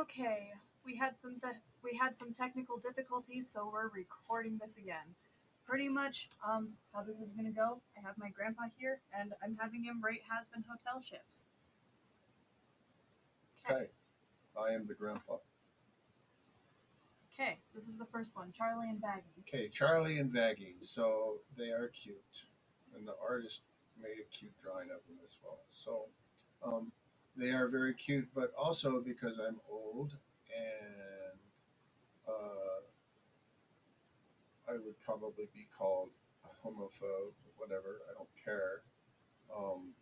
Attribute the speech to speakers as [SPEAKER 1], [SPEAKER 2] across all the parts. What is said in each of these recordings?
[SPEAKER 1] Okay, we had some technical difficulties, so we're recording this again. Pretty much, how this is gonna go. I have my grandpa here, and I'm having him rate Hazbin Hotel ships.
[SPEAKER 2] Okay, I am the grandpa.
[SPEAKER 1] Okay, this is the first one. Charlie and Baggy.
[SPEAKER 2] Okay, Charlie and Vaggie. So they are cute, and the artist made a cute drawing of them as well. So um, they are very cute, but also because I'm old and I would probably be called a homophobe, whatever. I don't care. Um,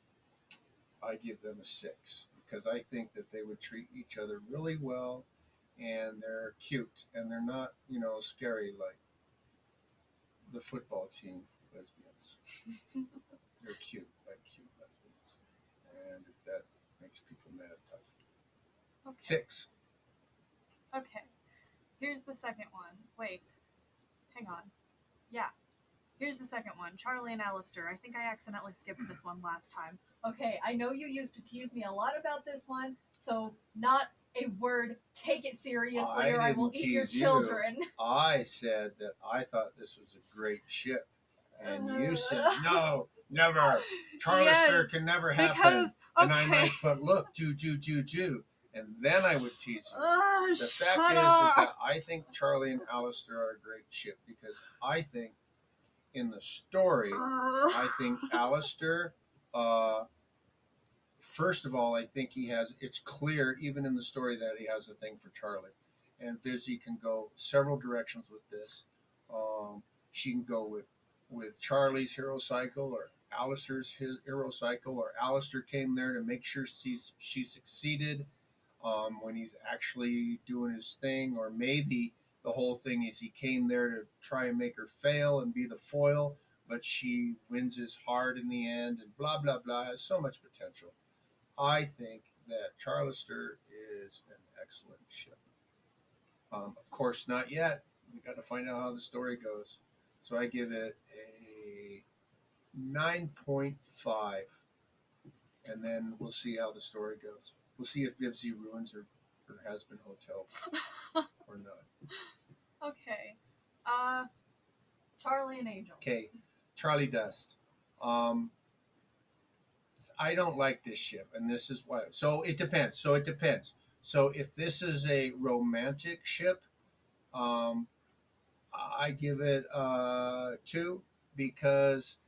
[SPEAKER 2] I give them a 6 because I think that they would treat each other really well, and they're cute and they're not, scary like the football team lesbians. They're cute like cute lesbians, and if that makes people mad, tough.
[SPEAKER 1] Okay.
[SPEAKER 2] 6.
[SPEAKER 1] Okay. Here's the second one. Wait. Hang on. Yeah. Here's the second one. Charlie and Alistair. I think I accidentally skipped this one last time. Okay, I know you used to tease me a lot about this one, so not a word. Take it seriously, or I will eat your children.
[SPEAKER 2] I said that I thought this was a great ship, and you said no, never. Charlister can never happen.
[SPEAKER 1] Because,
[SPEAKER 2] and I'm like, but look, do, and then I would tease you. The fact is that I think Charlie and Alistair are a great ship because I think in the story, I think Alistair. First of all, I think it's clear, even in the story, that he has a thing for Charlie. And Vizzy can go several directions with this. She can go with Charlie's hero cycle or Alistair's hero cycle, or Alistair came there to make sure she succeeded when he's actually doing his thing, or maybe the whole thing is he came there to try and make her fail and be the foil, but she wins his heart in the end, and blah, blah, blah. It has so much potential. I think that Charlister is an excellent ship. Of course, not yet. We got to find out how the story goes. So I give it a 9.5, and then we'll see how the story goes. We'll see if Vivsy ruins her Hazbin Hotel or not.
[SPEAKER 1] Okay. Charlie and Angel.
[SPEAKER 2] Okay, Charlie Dust. I don't like this ship, and this is why. So it depends. So if this is a romantic ship, I give it 2 because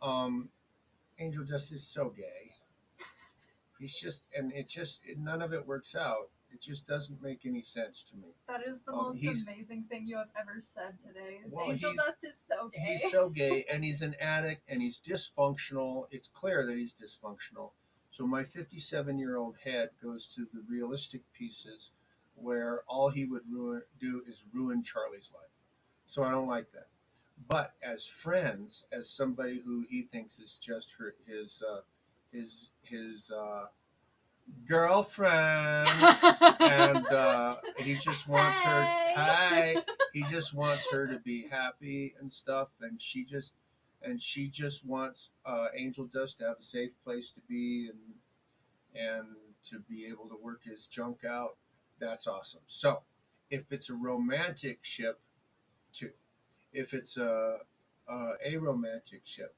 [SPEAKER 2] Angel Dust is so gay. He's just, and none of it works out. It just doesn't make any sense to me.
[SPEAKER 1] That is the most amazing thing you have ever said today.
[SPEAKER 2] Well,
[SPEAKER 1] Angel Dust is so gay.
[SPEAKER 2] He's so gay, and he's an addict, and he's dysfunctional. It's clear that he's dysfunctional. So my 57-year-old head goes to the realistic pieces where all he would do is ruin Charlie's life. So I don't like that. But as friends, as somebody who he thinks is just his girlfriend, and he just wants her. Hi, he just wants her to be happy and stuff, and she just wants Angel Dust to have a safe place to be and to be able to work his junk out. That's awesome. So, if it's a romantic ship, 2. If it's a romantic ship,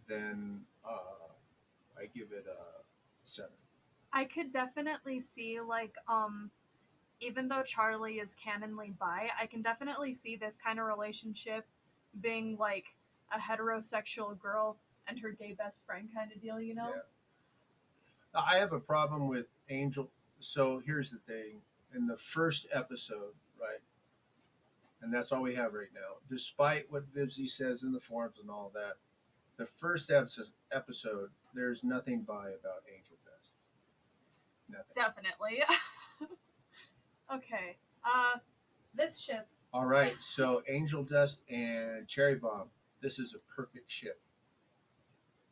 [SPEAKER 2] then I give it a 7.
[SPEAKER 1] I could definitely see, even though Charlie is canonly bi, I can definitely see this kind of relationship being like a heterosexual girl and her gay best friend kind of deal, Yeah.
[SPEAKER 2] Now, I have a problem with Angel. So here's the thing. In the first episode, right, and that's all we have right now, despite what Vivsy says in the forums and all that, the first episode, there's nothing bi about Angel Dust. Nothing.
[SPEAKER 1] Definitely. Okay. This ship.
[SPEAKER 2] All right. So Angel Dust and Cherry Bomb. This is a perfect ship,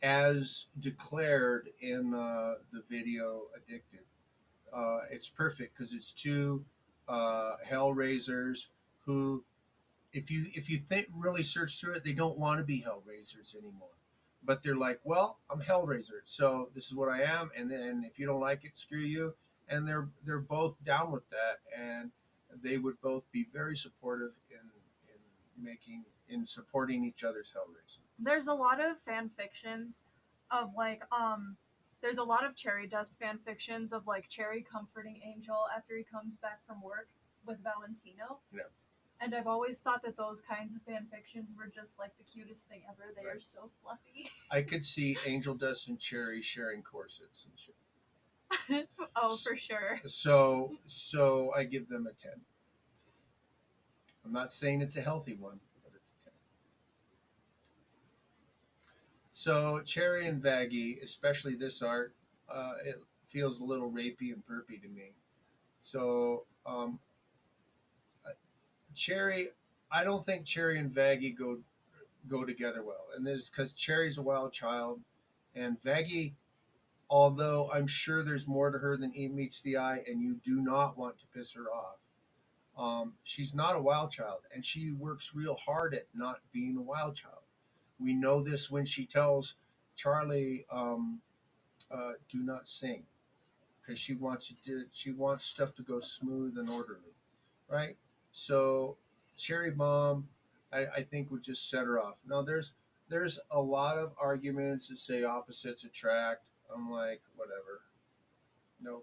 [SPEAKER 2] as declared in the video Addicted. It's perfect because it's 2 Hellraisers who, if you really search through it, they don't want to be Hellraisers anymore. But they're like, well, I'm Hellraiser, so this is what I am, and then if you don't like it, screw you. and they're both down with that, and they would both be very supportive in supporting each other's Hellraiser.
[SPEAKER 1] There's a lot of fan fictions of like there's a lot of Cherry Dust fan fictions of like Cherry comforting Angel after he comes back from work with Valentino.
[SPEAKER 2] Yeah.
[SPEAKER 1] And I've always thought that those kinds of fan fictions were just like the cutest thing ever. They are so fluffy.
[SPEAKER 2] I could see Angel Dust and Cherry sharing corsets and shit.
[SPEAKER 1] Oh, for sure.
[SPEAKER 2] So I give them a 10. I'm not saying it's a healthy one, but it's a 10. So Cherry and Vaggie, especially this art, it feels a little rapey and perpy to me. So Cherry, I don't think Cherry and Vaggie go together well, and this because Cherry's a wild child, and Vaggie, although I'm sure there's more to her than meets the eye, and you do not want to piss her off. She's not a wild child, and she works real hard at not being a wild child. We know this when she tells Charlie, "Do not sing," because she wants stuff to go smooth and orderly, right? So Cherry Bomb, I think would just set her off. Now there's a lot of arguments that say opposites attract. I'm like, whatever. No.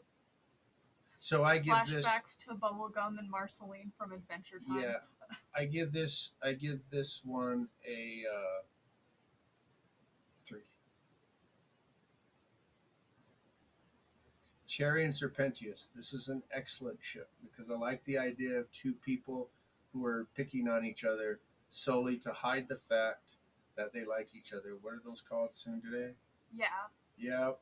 [SPEAKER 2] So I give this
[SPEAKER 1] Flashbacks to Bubblegum and Marceline from Adventure Time.
[SPEAKER 2] yeah. I give this one a 3. Cherry and Serpentius. This is an excellent ship because I like the idea of two people who are picking on each other solely to hide the fact that they like each other. What are those called soon today?
[SPEAKER 1] Yeah.
[SPEAKER 2] Yep.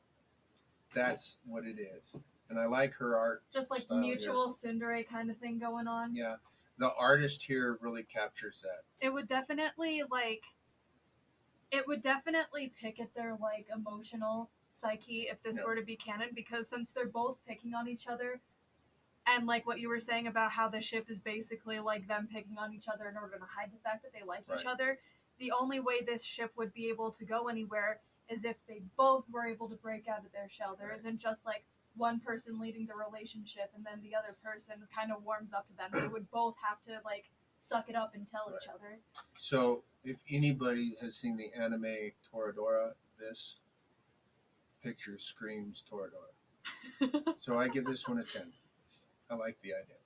[SPEAKER 2] That's what it is. And I like her art.
[SPEAKER 1] Just like mutual tsundere kind of thing going on.
[SPEAKER 2] Yeah. The artist here really captures that.
[SPEAKER 1] It would definitely pick at their like emotional psyche if this were to be canon, because since they're both picking on each other, and like what you were saying about how the ship is basically like them picking on each other in order to hide the fact that they like each other, the only way this ship would be able to go anywhere is if they both were able to break out of their shell. There isn't just like one person leading the relationship and then the other person kind of warms up to them. They would both have to like suck it up and tell each other.
[SPEAKER 2] So if anybody has seen the anime Toradora, this picture screams Toradora. So I give this one a 10. I like the idea.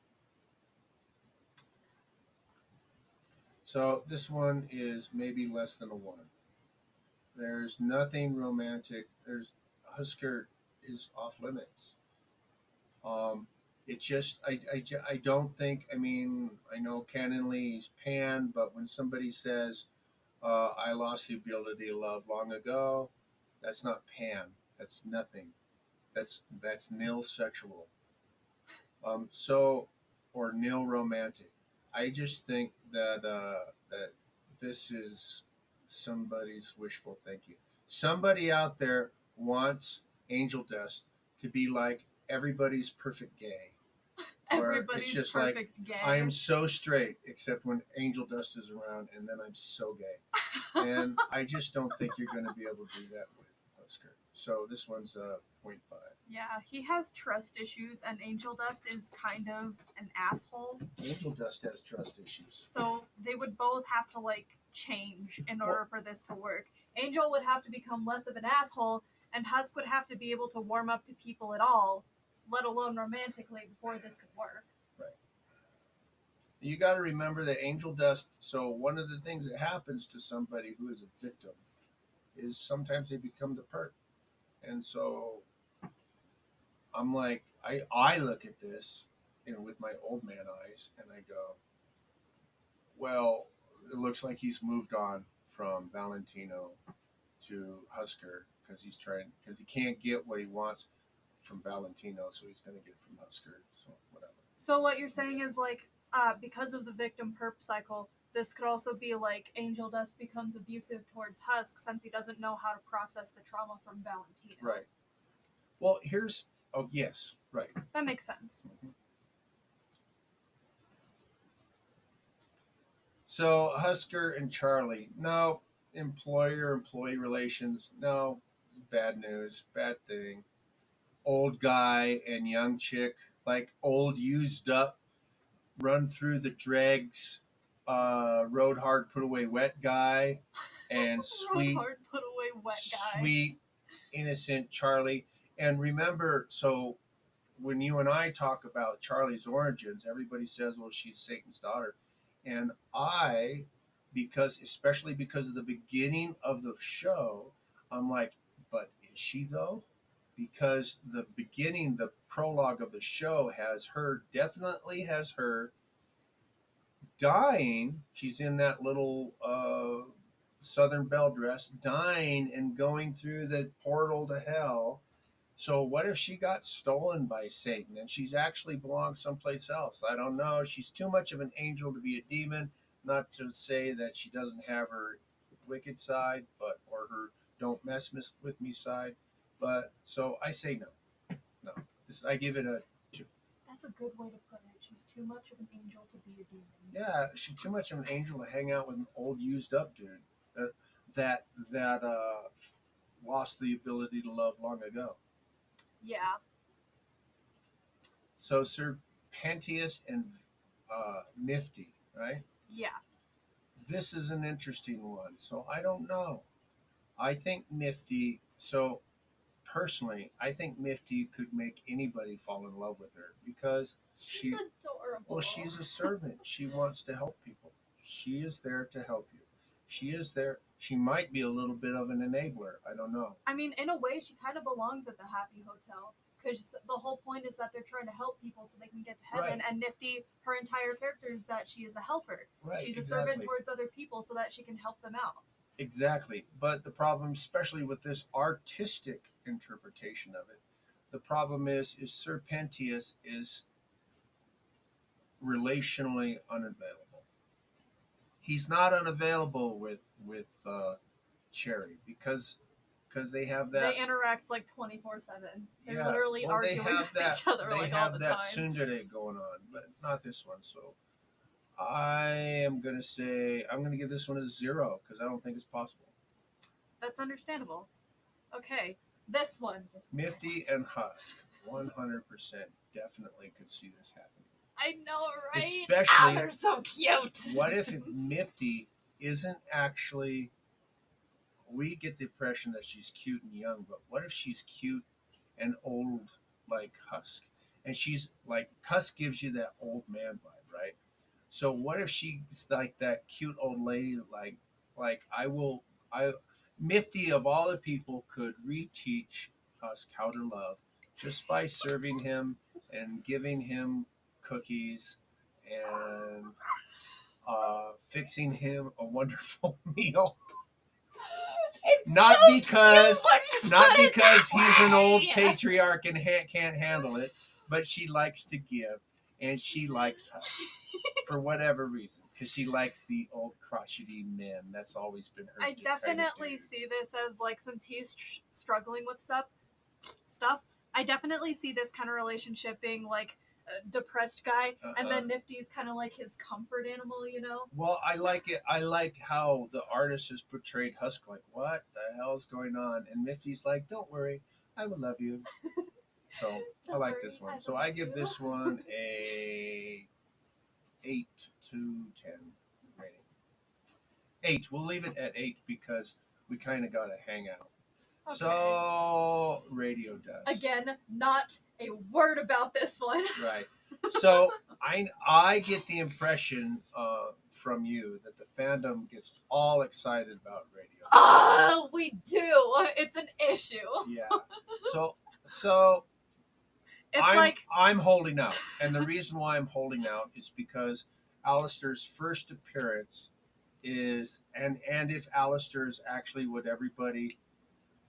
[SPEAKER 2] So this one is maybe less than a 1. There's nothing romantic. Husker is off limits. It just I don't think. I mean, I know canonly he's Pan, but when somebody says I lost the ability to love long ago, that's not Pan. That's nothing. That's nil sexual. Or nil romantic. I just think that that this is somebody's wishful thinking. Somebody out there wants Angel Dust to be like everybody's perfect gay.
[SPEAKER 1] Everybody's just perfect like, gay.
[SPEAKER 2] I am so straight, except when Angel Dust is around, and then I'm so gay. And I just don't think you're going to be able to do that with Husker. So this one's a 0.5.
[SPEAKER 1] Yeah, he has trust issues, and Angel Dust is kind of an asshole.
[SPEAKER 2] Angel Dust has trust issues.
[SPEAKER 1] So they would both have to, like, change in order for this to work. Angel would have to become less of an asshole, and Husk would have to be able to warm up to people at all, let alone romantically, before this could work.
[SPEAKER 2] Right. You got to remember that Angel Dust, so one of the things that happens to somebody who is a victim is sometimes they become the perp. And so I'm like, I look at this, with my old man eyes, and I go, well, it looks like he's moved on from Valentino to Husker because he can't get what he wants from Valentino, so he's going to get it from Husker. So whatever.
[SPEAKER 1] So what you're saying is like, because of the victim perp cycle, this could also be like Angel Dust becomes abusive towards Husk since he doesn't know how to process the trauma from Valentino.
[SPEAKER 2] Right. Well, yes, right.
[SPEAKER 1] That makes sense.
[SPEAKER 2] Mm-hmm. So Husker and Charlie, no. Employer-employee relations, no. Bad news, bad thing. old guy and young chick, like old used up, run through the dregs, rode hard, put away wet guy, and
[SPEAKER 1] Rode hard, put away wet guy.
[SPEAKER 2] sweet, innocent Charlie. And remember, so when you and I talk about Charlie's origins, everybody says, well, she's Satan's daughter. And I, especially because of the beginning of the show, I'm like, but is she though? Because the beginning, the prologue of the show definitely has her dying. She's in that little Southern Belle dress, dying and going through the portal to hell. So what if she got stolen by Satan and she's actually belongs someplace else? I don't know. She's too much of an angel to be a demon. Not to say that she doesn't have her wicked side, or her don't mess with me side. But so I say no. No. I give it a 2.
[SPEAKER 1] That's a good way to put it. She's too much of an angel to be a demon.
[SPEAKER 2] Yeah, she's too much of an angel to hang out with an old used up dude that lost the ability to love long ago.
[SPEAKER 1] Yeah.
[SPEAKER 2] So Serpentius and Nifty, right?
[SPEAKER 1] Yeah.
[SPEAKER 2] This is an interesting one. So I don't know. I think Nifty. So personally, I think Nifty could make anybody fall in love with her because
[SPEAKER 1] she's adorable.
[SPEAKER 2] Well, she's a servant. She wants to help people. She is there to help you. She is there. She might be a little bit of an enabler. I don't know.
[SPEAKER 1] I mean, in a way, she kind of belongs at the Happy Hotel because the whole point is that they're trying to help people so they can get to heaven.
[SPEAKER 2] Right.
[SPEAKER 1] And Nifty, her entire character is that she is a helper.
[SPEAKER 2] Right.
[SPEAKER 1] She's a
[SPEAKER 2] exactly.
[SPEAKER 1] servant towards other people so that she can help them out.
[SPEAKER 2] Exactly. But the problem, especially with this artistic interpretation of it, the problem is Serpentius is relationally unavailable. He's not unavailable with Cherry because they have that.
[SPEAKER 1] They interact like 24/7. They're
[SPEAKER 2] Yeah,
[SPEAKER 1] literally
[SPEAKER 2] well,
[SPEAKER 1] arguing with each other like all the time.
[SPEAKER 2] They have that tsundere going on, but not this one. So I'm gonna give this one a 0 because I don't think it's possible.
[SPEAKER 1] That's understandable. Okay, this one.
[SPEAKER 2] Nifty and Husk, 100% definitely could see this happening.
[SPEAKER 1] I know, right?
[SPEAKER 2] Especially,
[SPEAKER 1] they're so cute.
[SPEAKER 2] What if Nifty isn't actually? We get the impression that she's cute and young, but what if she's cute and old like Husk? And she's like, Husk gives you that old man vibe, right? So what if she's like that cute old lady, like Nifty of all the people could reteach Husk how to love just by serving him and giving him cookies and fixing him a wonderful meal.
[SPEAKER 1] It's
[SPEAKER 2] not
[SPEAKER 1] so
[SPEAKER 2] because
[SPEAKER 1] cute
[SPEAKER 2] he's an old patriarch and can't handle it, but she likes to give, and she likes Husk for whatever reason, because she likes the old crotchety men. That's always been her.
[SPEAKER 1] I definitely see this as like, since he's struggling with stuff. I definitely see this kind of relationship being like a depressed guy, and then Nifty's kind of like his comfort animal, you know?
[SPEAKER 2] Well, I like it. I like how the artist has portrayed Husk like, what the hell's going on? And Nifty's like, don't worry, I will love you. So I like this one. So I give this one a 8 to 10 rating. 8. We'll leave it at 8 because we kind of got to hang out. Okay. So, radio dust.
[SPEAKER 1] Again, not a word about this one.
[SPEAKER 2] Right. So, I get the impression from you that the fandom gets all excited about radio.
[SPEAKER 1] Oh, we do. It's an issue.
[SPEAKER 2] Yeah. So
[SPEAKER 1] it's
[SPEAKER 2] I'm holding out. And the reason why I'm holding out is because Alistair's first appearance is, and if Alistair is actually what everybody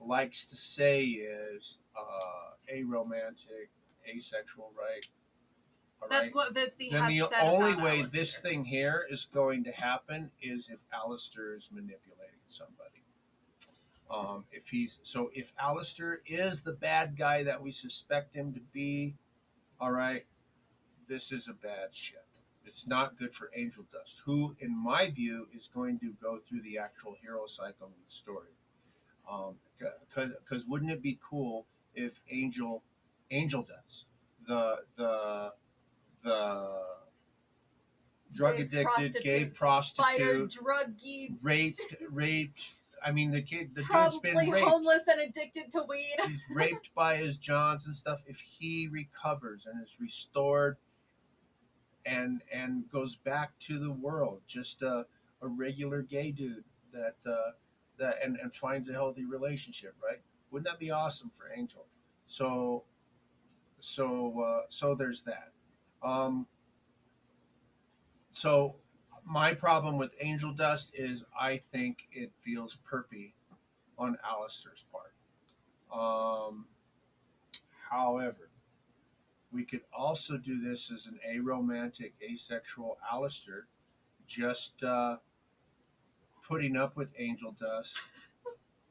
[SPEAKER 2] likes to say is aromantic, asexual, right? All
[SPEAKER 1] That's right? What Vipsy
[SPEAKER 2] then
[SPEAKER 1] has
[SPEAKER 2] the
[SPEAKER 1] said
[SPEAKER 2] only
[SPEAKER 1] about
[SPEAKER 2] way
[SPEAKER 1] Alistair.
[SPEAKER 2] This thing here is going to happen is if Alistair is manipulating somebody. If Alistair is the bad guy that we suspect him to be, all right, this is a bad ship. It's not good for Angel Dust, who, in my view, is going to go through the actual hero cycle of the story. Because wouldn't it be cool if Angel Angel does. The drug addicted gay prostitute,
[SPEAKER 1] spider druggie,
[SPEAKER 2] raped. I mean, the dude's been
[SPEAKER 1] probably
[SPEAKER 2] raped.
[SPEAKER 1] homeless and addicted to weed.
[SPEAKER 2] He's raped by his Johns and stuff. If he recovers and is restored and goes back to the world, just a regular gay dude that finds a healthy relationship, right? Wouldn't that be awesome for Angel? So so there's that. Um, so my problem with Angel Dust is I think it feels perpy on Alistair's part. Um, However, we could also do this as an aromantic, asexual Alistair, just putting up with Angel Dust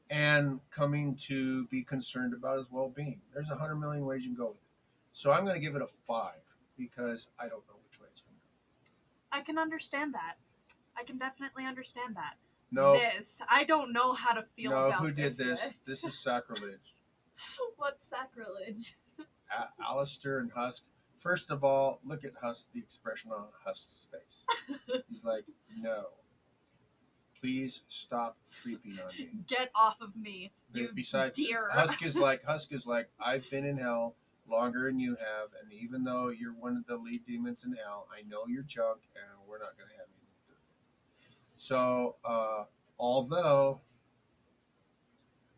[SPEAKER 2] and coming to be concerned about his well-being. There's 100 million ways you can go with it. So I'm going to give it a 5 because I don't know which way it's going to go.
[SPEAKER 1] I can understand that. I can definitely understand that.
[SPEAKER 2] No,
[SPEAKER 1] This, I don't know how to feel
[SPEAKER 2] no,
[SPEAKER 1] about
[SPEAKER 2] who did this?
[SPEAKER 1] yet.
[SPEAKER 2] This is sacrilege.
[SPEAKER 1] What's sacrilege?
[SPEAKER 2] Alistair and Husk. First of all, look at Husk, the expression on Husk's face. He's like, no. Please stop creeping on me.
[SPEAKER 1] Get off of me, you
[SPEAKER 2] Besides,
[SPEAKER 1] dear.
[SPEAKER 2] Husk is like, I've been in hell longer than you have, and even though you're one of the lead demons in hell, I know you're junk, and we're not going to have anything to do with it. So, although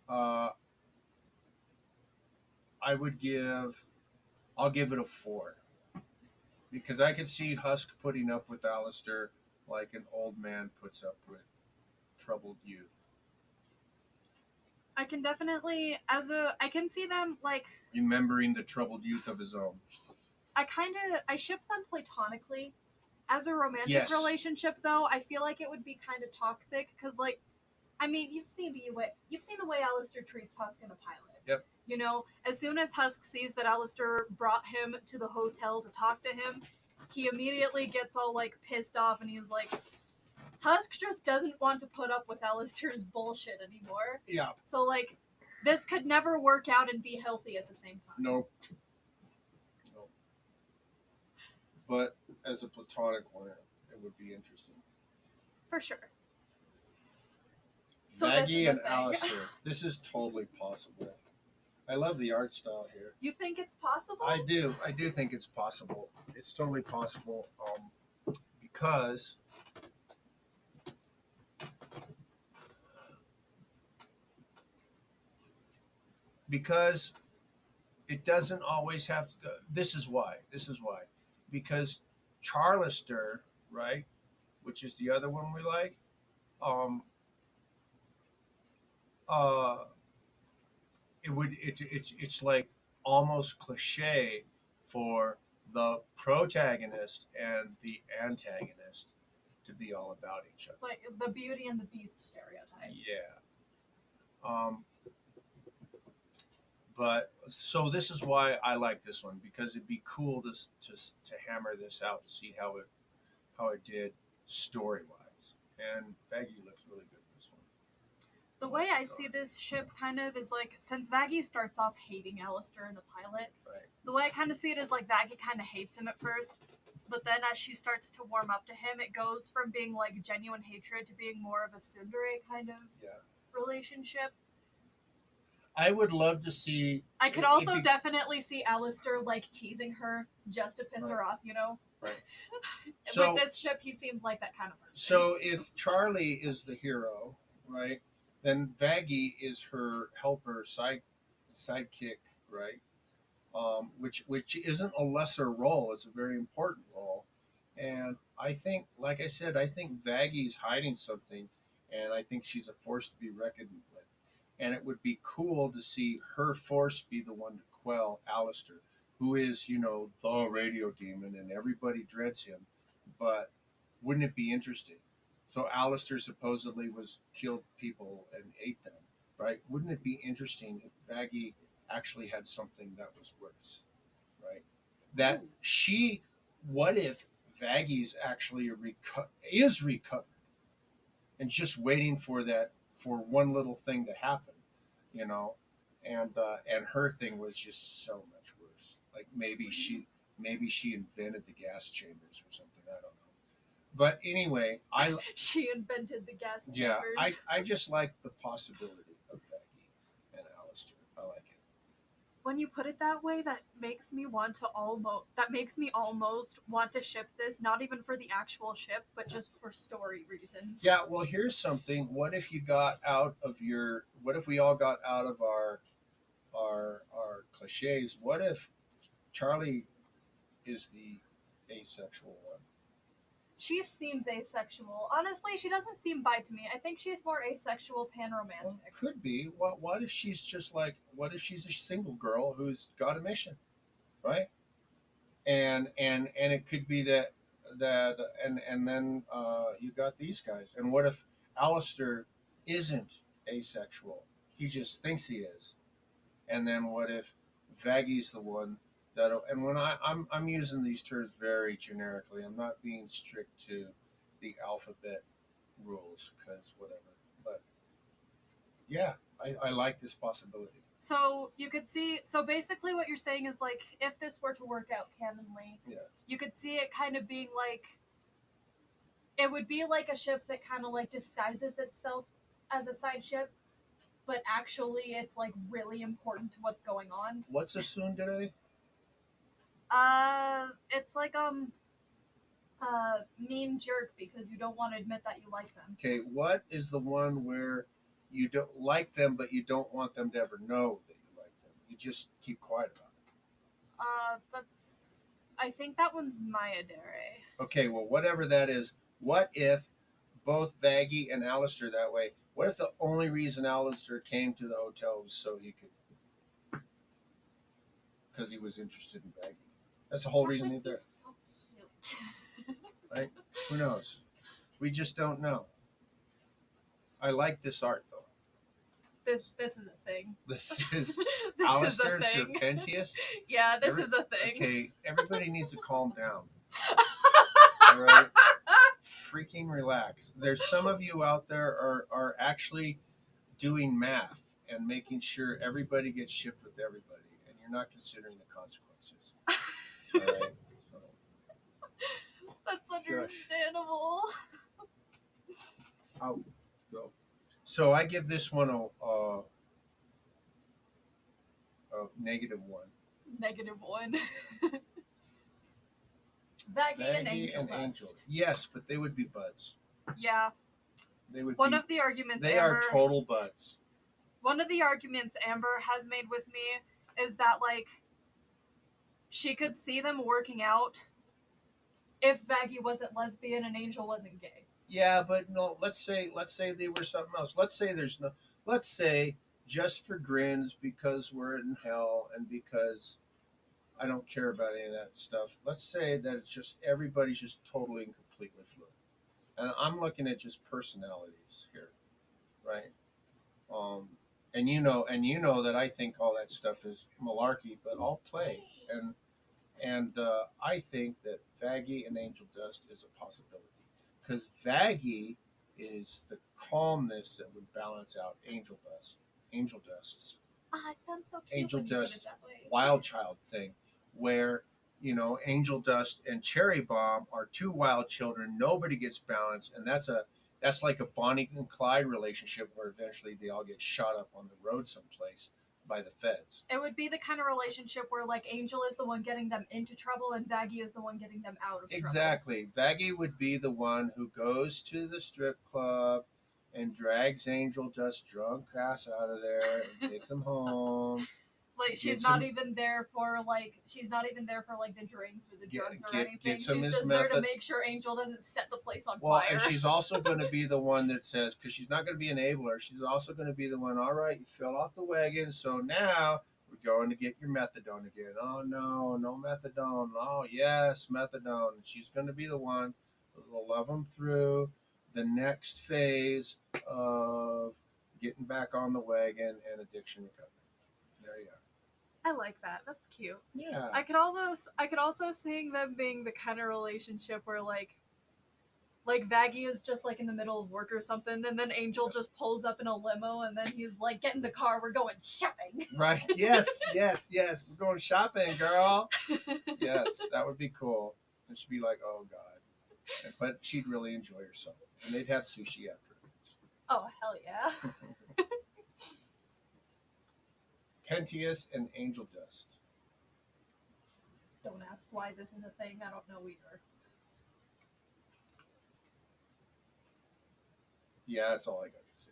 [SPEAKER 2] I'll give it a 4 because I could see Husk putting up with Alistair like an old man puts up with troubled youth.
[SPEAKER 1] I can definitely, I can see them, like,
[SPEAKER 2] remembering the troubled youth of his own.
[SPEAKER 1] I ship them platonically. As a romantic
[SPEAKER 2] Yes.
[SPEAKER 1] relationship, though, I feel like it would be kind of toxic, because, like, I mean, you've seen the way Alistair treats Husk in the pilot.
[SPEAKER 2] Yep.
[SPEAKER 1] You know, as soon as Husk sees that Alistair brought him to the hotel to talk to him, he immediately gets all, like, pissed off, and he's like, Husk just doesn't want to put up with Alistair's bullshit anymore.
[SPEAKER 2] Yeah.
[SPEAKER 1] So, like, this could never work out and be healthy at the same time.
[SPEAKER 2] Nope. But as a platonic one, it would be interesting.
[SPEAKER 1] For sure. So
[SPEAKER 2] Maggie and Alistair. This is totally possible. I love the art style here.
[SPEAKER 1] You think it's possible?
[SPEAKER 2] I do. I do think it's possible. It's totally possible because it doesn't always have to go. This is why. Because Charlister, right, which is the other one we like, it's like almost cliche for the protagonist and the antagonist to be all about each other.
[SPEAKER 1] Like the Beauty and the Beast stereotype.
[SPEAKER 2] Yeah. But so this is why I like this one, because it'd be cool to hammer this out and see how it did story wise. And Vaggie looks really good in this one.
[SPEAKER 1] The way I see this ship kind of is like, since Vaggie starts off hating Alistair in the pilot,
[SPEAKER 2] right.
[SPEAKER 1] The way I kind of see it is like Vaggie kind of hates him at first, but then as she starts to warm up to him, it goes from being like genuine hatred to being more of a tsundere kind of relationship.
[SPEAKER 2] I would love to see.
[SPEAKER 1] I could also definitely see Alistair like teasing her just to piss her off, you know?
[SPEAKER 2] Right.
[SPEAKER 1] With this ship, he seems like that kind of person.
[SPEAKER 2] So if Charlie is the hero, right, then Vaggie is her helper, sidekick, right? Which isn't a lesser role; it's a very important role. And I think, like I said, I think Vaggie's hiding something, and I think she's a force to be reckoned with. And it would be cool to see her force be the one to quell Alistair, who is, the radio demon, and everybody dreads him. But wouldn't it be interesting? So Alistair supposedly killed people and ate them, right? Wouldn't it be interesting if Vaggie actually had something that was worse, right? What if Vaggie's actually is recovered and just waiting for one little thing to happen, and her thing was just so much worse. Like maybe she invented the gas chambers or something. I don't know. But anyway,
[SPEAKER 1] She invented the gas
[SPEAKER 2] yeah,
[SPEAKER 1] chambers.
[SPEAKER 2] I just like the possibility of Vaggie and Alistair. I like it.
[SPEAKER 1] When you put it that way, that makes me almost want to ship this, not even for the actual ship, but just for story reasons.
[SPEAKER 2] Yeah, well, here's something. What if you got out of your? What if we all got out of our cliches? What if Charlie is the asexual one?
[SPEAKER 1] She seems asexual. Honestly, she doesn't seem bi to me. I think she's more asexual, panromantic.
[SPEAKER 2] Well, could be. What if she's just like? What if she's a single girl who's got a mission, right? And it could be that and then you got these guys. And what if Alistair isn't asexual? He just thinks he is. And then what if Vaggie's the one that? And when I'm using these terms very generically, I'm not being strict to the alphabet rules because whatever. But yeah, I like this possibility.
[SPEAKER 1] So you could see. So basically, what you're saying is like, if this were to work out canonly,
[SPEAKER 2] Yeah.
[SPEAKER 1] you could see it kind of being like, it would be like a ship that kind of like disguises itself as a side ship, but actually it's like really important to what's going on.
[SPEAKER 2] What's a tsundere?
[SPEAKER 1] It's like mean jerk because you don't want to admit that you like them.
[SPEAKER 2] Okay, what is the one where you don't like them, but you don't want them to ever know that you like them? You just keep quiet about it.
[SPEAKER 1] I think that one's Maya Dere.
[SPEAKER 2] Okay, well, whatever that is, what if both Vaggie and Alistair that way? What if the only reason Alistair came to the hotel was so he could, because he was interested in Vaggie? That's the whole reason he's there.
[SPEAKER 1] So cute.
[SPEAKER 2] Right? Who knows? We just don't know. I like this art though.
[SPEAKER 1] This is a thing.
[SPEAKER 2] This is
[SPEAKER 1] This
[SPEAKER 2] Alistair
[SPEAKER 1] is a thing.
[SPEAKER 2] Serpentius.
[SPEAKER 1] Yeah, this is a thing.
[SPEAKER 2] Okay, everybody needs to calm down. All right, freaking relax. There's some of you out there are actually doing math and making sure everybody gets shipped with everybody, and you're not considering the consequences. All right, so
[SPEAKER 1] That's understandable.
[SPEAKER 2] I'll go. So I give this one a -1.
[SPEAKER 1] -1. Vaggie and Angel Dust.
[SPEAKER 2] Yes, but they would be buds.
[SPEAKER 1] Yeah.
[SPEAKER 2] They would.
[SPEAKER 1] One of the arguments
[SPEAKER 2] They
[SPEAKER 1] Amber,
[SPEAKER 2] are total buds.
[SPEAKER 1] One of the arguments Amber has made with me is that like she could see them working out if Vaggie wasn't lesbian and Angel wasn't gay.
[SPEAKER 2] Yeah, but no. Let's say they were something else. Let's say there's no. Let's say just for grins because we're in hell and because I don't care about any of that stuff. Let's say that it's just everybody's just totally and completely fluid, and I'm looking at just personalities here, right? And you know that I think all that stuff is malarkey, but I'll play, and I think that Vaggie and Angel Dust is a possibility because Vaggie is the calmness that would balance out Angel Dust. Angel Dust's
[SPEAKER 1] It sounds so cute.
[SPEAKER 2] Angel
[SPEAKER 1] when you put
[SPEAKER 2] Dust
[SPEAKER 1] it that way.
[SPEAKER 2] wild child thing, where Angel Dust and Cherry Bomb are two wild children. Nobody gets balanced, and that's like a Bonnie and Clyde relationship where eventually they all get shot up on the road someplace by the feds.
[SPEAKER 1] It would be the kind of relationship where like Angel is the one getting them into trouble and Vaggie is the one getting them out of trouble.
[SPEAKER 2] Exactly. Vaggie would be the one who goes to the strip club and drags Angel Dust drunk ass out of there and takes him home.
[SPEAKER 1] Like she's not even there for the drinks or the drugs or anything. She's just there to make sure Angel doesn't set the place on fire.
[SPEAKER 2] And she's also going to be the one that says, because she's not going to be an enabler, she's also going to be the one, all right, you fell off the wagon, so now we're going to get your methadone again. Oh, no methadone. Oh, yes, methadone. And she's going to be the one that will love them through the next phase of getting back on the wagon and addiction recovery. There you go.
[SPEAKER 1] I like that. That's cute.
[SPEAKER 2] Yeah.
[SPEAKER 1] I could also see them being the kind of relationship where like Like Vaggie is just like in the middle of work or something, and then Angel just pulls up in a limo, and then he's like, "Get in the car, we're going shopping."
[SPEAKER 2] Right. Yes, yes, yes. We're going shopping, girl. Yes, that would be cool. And she'd be like, oh, God. But she'd really enjoy herself. And they'd have sushi after it.
[SPEAKER 1] Oh hell yeah!
[SPEAKER 2] Pentius and Angel Dust.
[SPEAKER 1] Don't ask why this is a thing. I don't know either.
[SPEAKER 2] Yeah, that's all I got to say.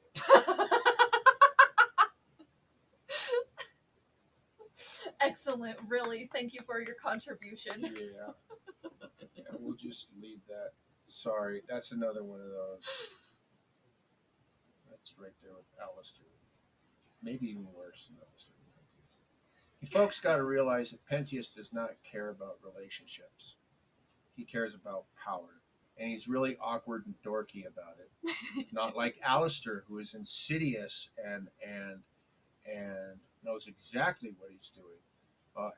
[SPEAKER 1] Excellent, really. Thank you for your contribution.
[SPEAKER 2] Yeah. Yeah, we'll just leave that. Sorry, that's another one of those. That's right there with Alistair. Maybe even worse than Alistair and Pentius. You folks got to realize that Pentius does not care about relationships. He cares about power. And he's really awkward and dorky about it. Not like Alistair, who is insidious and knows exactly what he's doing.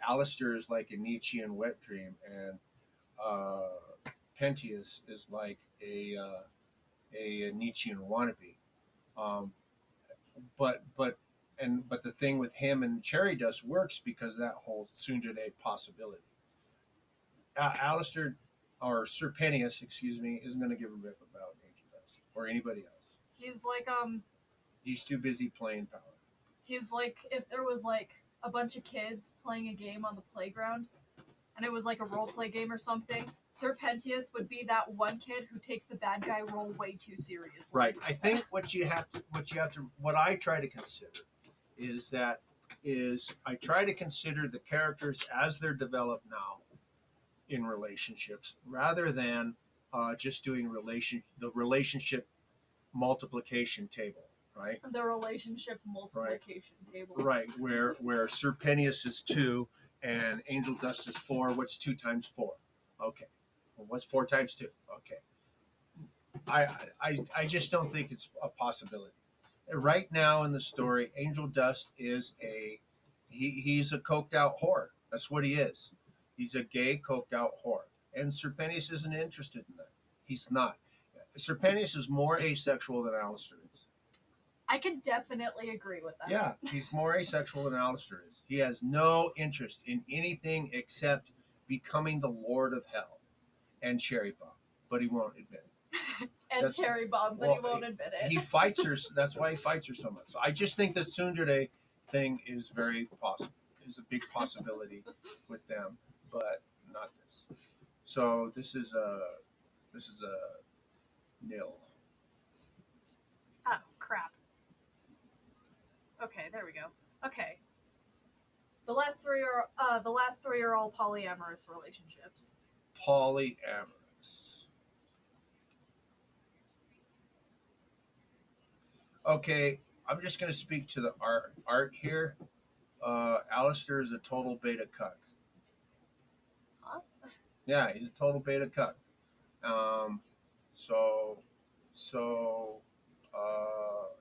[SPEAKER 2] Alistair is like a Nietzschean wet dream, and Pentius is like a Nietzschean wannabe. Um, but the thing with him and Cherry Dust works because that whole tsundere possibility. Alistair or Sir Pentius, excuse me, isn't going to give a rip about Angel Dust or anybody else.
[SPEAKER 1] He's like
[SPEAKER 2] He's too busy playing power.
[SPEAKER 1] He's like if there was like a bunch of kids playing a game on the playground, and it was like a role play game or something. Sir Pentius would be that one kid who takes the bad guy role way too seriously.
[SPEAKER 2] Right. I think what I try to consider is I try to consider the characters as they're developed now in relationships, rather than just doing the relationship multiplication table, right?
[SPEAKER 1] The relationship multiplication table.
[SPEAKER 2] Right, where Sir Pentius is 2 and Angel Dust is 4. What's 2 times 4? Okay. Well, what's 4 times 2? Okay. I just don't think it's a possibility. Right now in the story, Angel Dust is he's a coked out whore. That's what he is. He's a gay coked out whore. And Sir Pentius isn't interested in that. He's not. Sir Pentius is more asexual than Alistair is.
[SPEAKER 1] I could definitely agree with that.
[SPEAKER 2] Yeah, he's more asexual than Alistair is. He has no interest in anything except becoming the Lord of Hell and Cherry Bomb, but he won't admit it.
[SPEAKER 1] And Cherry Bomb, but he won't admit it.
[SPEAKER 2] He fights her. That's why he fights her so much. So I just think the tsundere thing is very possible. Is a big possibility with them, but not this. So this is a nil.
[SPEAKER 1] Oh crap. Okay, there we go. Okay. The last three are all polyamorous relationships.
[SPEAKER 2] Polyamorous. Okay, I'm just going to speak to the art here. Alistair is a total beta cuck.
[SPEAKER 1] Huh?
[SPEAKER 2] Yeah, he's a total beta cuck. So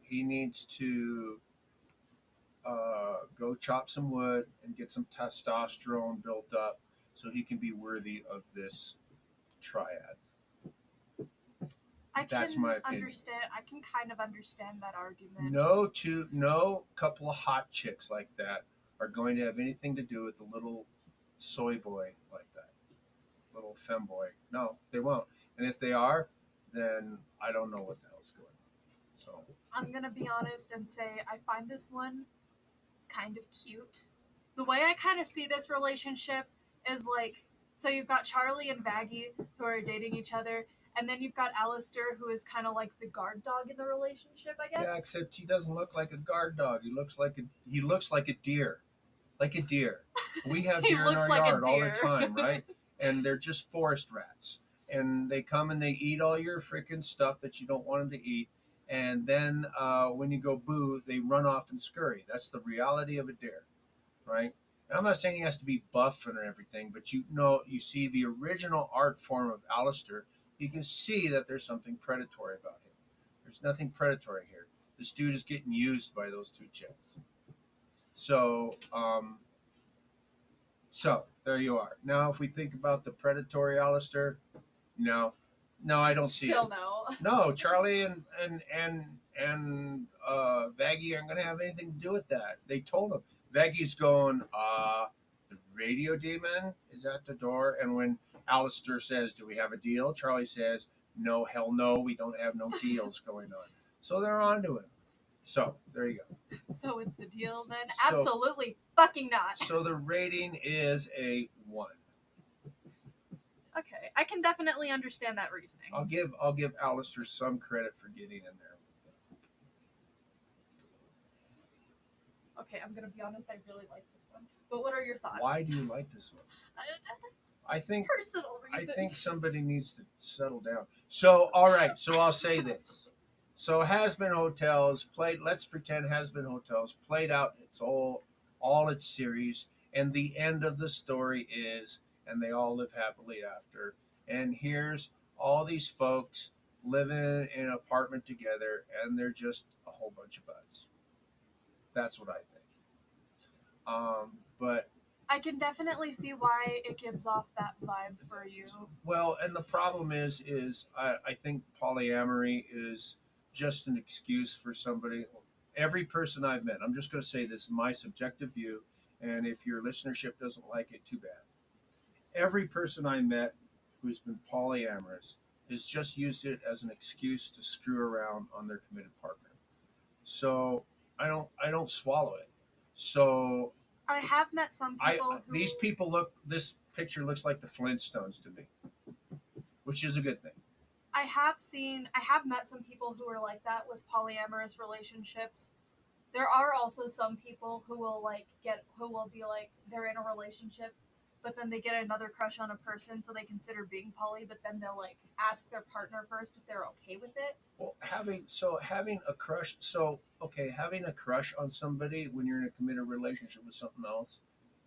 [SPEAKER 2] he needs to go chop some wood and get some testosterone built up so he can be worthy of this triad. That's my opinion.
[SPEAKER 1] I can kind of understand that argument.
[SPEAKER 2] No couple of hot chicks like that are going to have anything to do with the little soy boy like that, little femboy. No, they won't. And if they are, then I don't know what the hell's going on. So
[SPEAKER 1] I'm gonna be honest and say I find this one kind of cute. The way I kind of see this relationship is like, so you've got Charlie and Vaggie who are dating each other, and then you've got Alistair who is kind of like the guard dog in the relationship, I guess.
[SPEAKER 2] Yeah, except he doesn't look like a guard dog. He looks like a deer. Like a deer. We have deer in our yard all the time, right? And they're just forest rats. And they come and they eat all your freaking stuff that you don't want them to eat. And then when you go boo, they run off and scurry. That's the reality of a deer, right? And I'm not saying he has to be buff and everything, but you see the original art form of Alistair, you can see that there's something predatory about him. There's nothing predatory here. This dude is getting used by those 2 chicks. So there you are. Now, if we think about the predatory Alistair, no, No, I don't see
[SPEAKER 1] Still
[SPEAKER 2] it.
[SPEAKER 1] no.
[SPEAKER 2] No, Charlie and Vaggie aren't going to have anything to do with that. They told him. Vaggie's going, the radio demon is at the door. And when Alistair says, "Do we have a deal?" Charlie says, "No, hell no, we don't have no deals going on." So they're on to him. So there you go.
[SPEAKER 1] So it's a deal then?
[SPEAKER 2] So-
[SPEAKER 1] Absolutely fucking not.
[SPEAKER 2] So the rating is a 1.
[SPEAKER 1] Okay, I can definitely understand that reasoning.
[SPEAKER 2] I'll give Alistair some credit for getting in there.
[SPEAKER 1] Okay, I'm gonna be honest, I really like this one. But what are your thoughts?
[SPEAKER 2] Why do you like this one? I think
[SPEAKER 1] Personal
[SPEAKER 2] I
[SPEAKER 1] reasons.
[SPEAKER 2] think somebody needs to settle down. So, all right. So I'll say this. So Hazbin Hotels played. Let's pretend Hazbin Hotels played out all its series, and the end of the story is, and they all live happily after. And here's all these folks living in an apartment together, and they're just a whole bunch of buds. That's what I think. But
[SPEAKER 1] I can definitely see why it gives off that vibe for you.
[SPEAKER 2] well, and the problem is I think polyamory is just an excuse for somebody. Every person I've met, I'm just going to say this is my subjective view, and if your listenership doesn't like it, too bad. Every person I met who's been polyamorous has just used it as an excuse to screw around on their committed partner. So I don't swallow it. So
[SPEAKER 1] I have met some people who...
[SPEAKER 2] these people look. This picture looks like the Flintstones to me, which is a good thing.
[SPEAKER 1] I have met some people who are like that with polyamorous relationships. There are also some people who will be like they're in a relationship, but then they get another crush on a person, so they consider being poly, but then they'll like ask their partner first if they're okay with it.
[SPEAKER 2] Well, having a crush. Having a crush on somebody when you're in a committed relationship with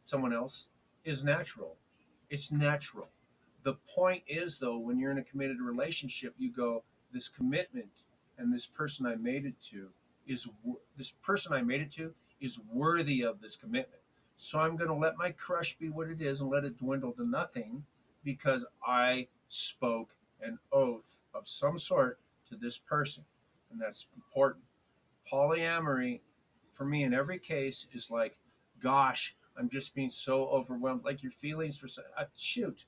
[SPEAKER 2] someone else, is natural. It's natural. The point is, though, when you're in a committed relationship, you go, this commitment and this person I made it to is worthy of this commitment. So I'm going to let my crush be what it is and let it dwindle to nothing because I spoke an oath of some sort to this person. And that's important. Polyamory, for me, in every case, is like, gosh, I'm just being so overwhelmed. Like your feelings for shoot.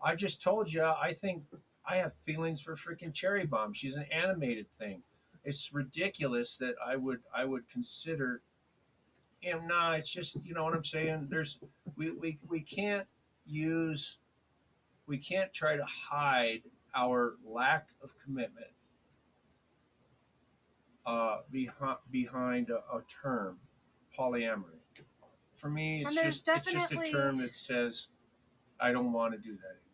[SPEAKER 2] I just told you, I think I have feelings for freaking Cherry Bomb. She's an animated thing. It's ridiculous that I would consider. Nah, it's just you know what I'm saying. We can't use we can't try to hide our lack of commitment behind a term, polyamory. For me, it's just a term that says I don't want to do that anymore.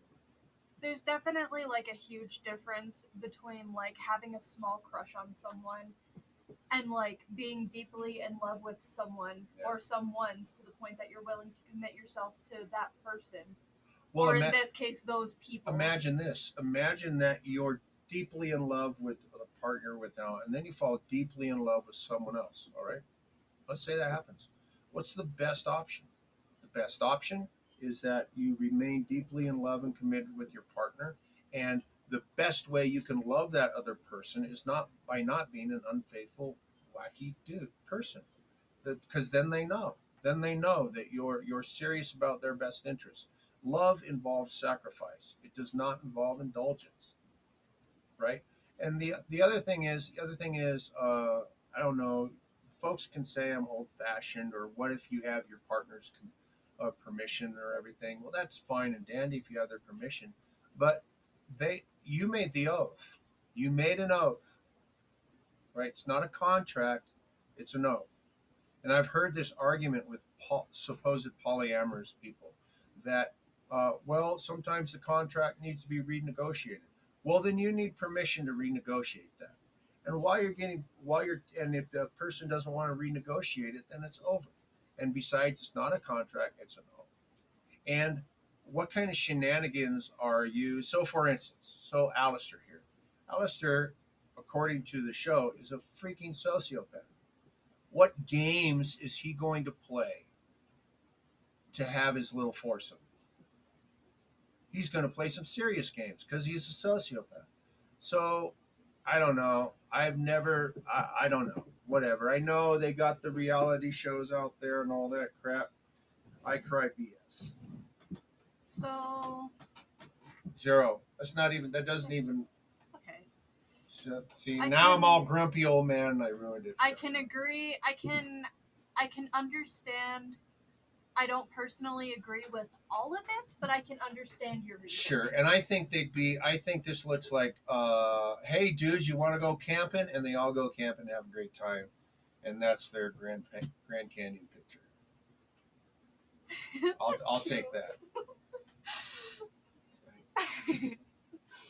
[SPEAKER 1] There's definitely like a huge difference between like having a small crush on someone and like being deeply in love with someone or someone's to the point that you're willing to commit yourself to that person. Well, or in this case, those people.
[SPEAKER 2] Imagine this. Imagine that you're deeply in love with a partner and then you fall deeply in love with someone else. All right. Let's say that happens. What's the best option? The best option is that you remain deeply in love and committed with your partner. And the best way you can love that other person is not by not being an unfaithful, wacky person. Because then they know. Then they know that you're serious about their best interest. Love involves sacrifice. It does not involve indulgence, right? And the other thing is, I don't know. Folks can say I'm old-fashioned, or what if you have your partner's permission or everything? Well, that's fine and dandy if you have their permission, but you made the oath. You made an oath, right? It's not a contract; it's an oath. And I've heard this argument with supposed polyamorous people that, well, sometimes the contract needs to be renegotiated. Well, then you need permission to renegotiate that. And and if the person doesn't want to renegotiate it, then it's over. And besides, it's not a contract; it's an oath. And what kind of shenanigans are you? So, for instance, Alistair here. Alistair, according to the show, is a freaking sociopath. What games is he going to play to have his little foursome? he's going to play some serious games because he's a sociopath. So I don't know. I don't know. Whatever. I know they got the reality shows out there and all that crap. I cry BS.
[SPEAKER 1] So
[SPEAKER 2] 0. That's not even, that doesn't even,
[SPEAKER 1] okay.
[SPEAKER 2] see,
[SPEAKER 1] I
[SPEAKER 2] now
[SPEAKER 1] can-
[SPEAKER 2] I'm all grumpy old man and I ruined it.
[SPEAKER 1] I can agree. I can understand. I don't personally agree with all of it, but I can understand your reason.
[SPEAKER 2] Sure, and I think I think this looks like, hey dudes, you want to go camping? And they all go camping and have a great time. And that's their Grand Canyon picture. I'll take that.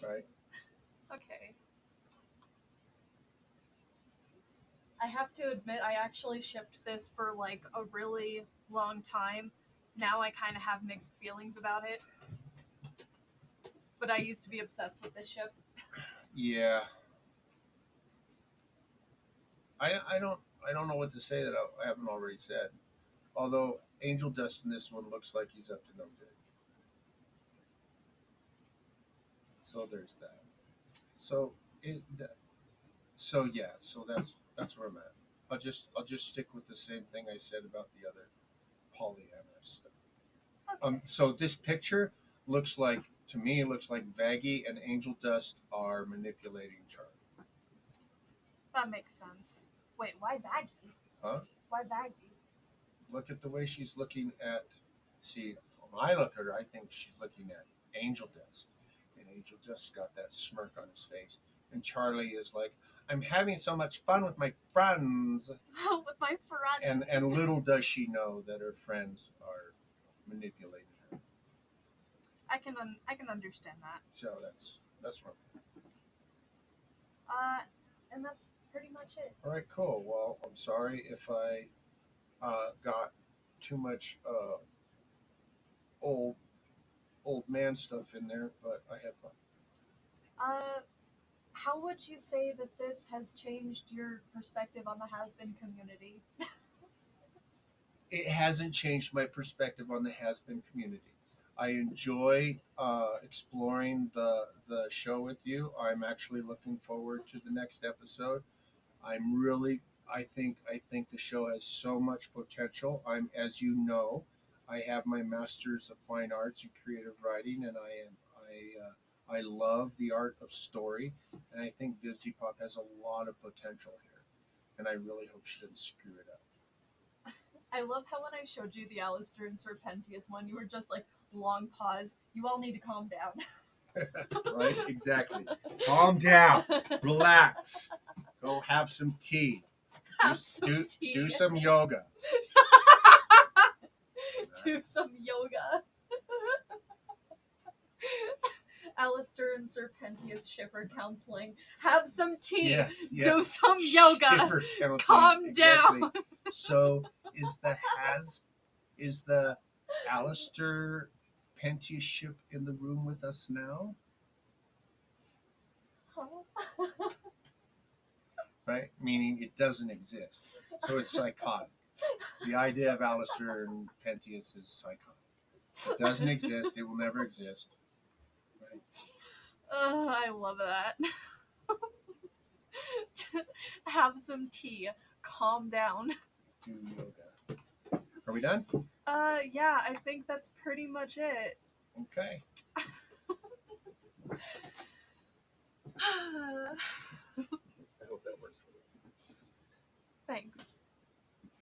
[SPEAKER 2] Right?
[SPEAKER 1] Okay. I have to admit, I actually shipped this for like a really long time. Now I kind of have mixed feelings about it. But I used to be obsessed with this ship.
[SPEAKER 2] Yeah. I don't know what to say that I haven't already said. Although Angel Dust in this one looks like he's up to no good. So there's that. So so that's where I'm at. I'll just stick with the same thing I said about the other polyamorous stuff.
[SPEAKER 1] Okay.
[SPEAKER 2] So this picture looks like, to me, it looks like Vaggie and Angel Dust are manipulating Charlie.
[SPEAKER 1] That makes sense. Wait, why Baggy?
[SPEAKER 2] Huh?
[SPEAKER 1] Why Baggy?
[SPEAKER 2] Look at the way she's looking at. See, when I look at her, I think she's looking at Angel Dust, and Angel Dust's got that smirk on his face, and Charlie is like, "I'm having so much fun with my friends."
[SPEAKER 1] With my friends.
[SPEAKER 2] And little does she know that her friends are manipulating her.
[SPEAKER 1] I can understand that.
[SPEAKER 2] So that's wrong.
[SPEAKER 1] And that's pretty much it.
[SPEAKER 2] All right, cool. Well, I'm sorry if I got too much old man stuff in there, but I had fun.
[SPEAKER 1] How would you say that this has changed your perspective on the Hazbin community?
[SPEAKER 2] It hasn't changed my perspective on the Hazbin community. I enjoy exploring the show with you. I'm actually looking forward to the next episode. I think the show has so much potential. As you know, I have my Masters of Fine Arts in Creative Writing, and I love the art of story, and I think Vivzy Pop has a lot of potential here, and I really hope she doesn't screw it up.
[SPEAKER 1] I love how when I showed you the Alistair and Serpentius one, you were just like, long pause. You all need to calm down.
[SPEAKER 2] Right? Exactly. Calm down. Relax. Go have some tea. Do some yoga.
[SPEAKER 1] Do some yoga. Alistair and Serpentius shipper counseling. Have some tea.
[SPEAKER 2] Yes.
[SPEAKER 1] Do some yoga. Calm down.
[SPEAKER 2] So is the Alistair Pentius ship in the room with us now? Right? Meaning it doesn't exist. So it's psychotic. The idea of Alistair and Pentius is psychotic. It doesn't exist. It will never exist. Right?
[SPEAKER 1] I love that. Have some tea. Calm down.
[SPEAKER 2] Do yoga. Are we done?
[SPEAKER 1] Yeah, I think that's pretty much it.
[SPEAKER 2] Okay. I hope that works for you.
[SPEAKER 1] Thanks.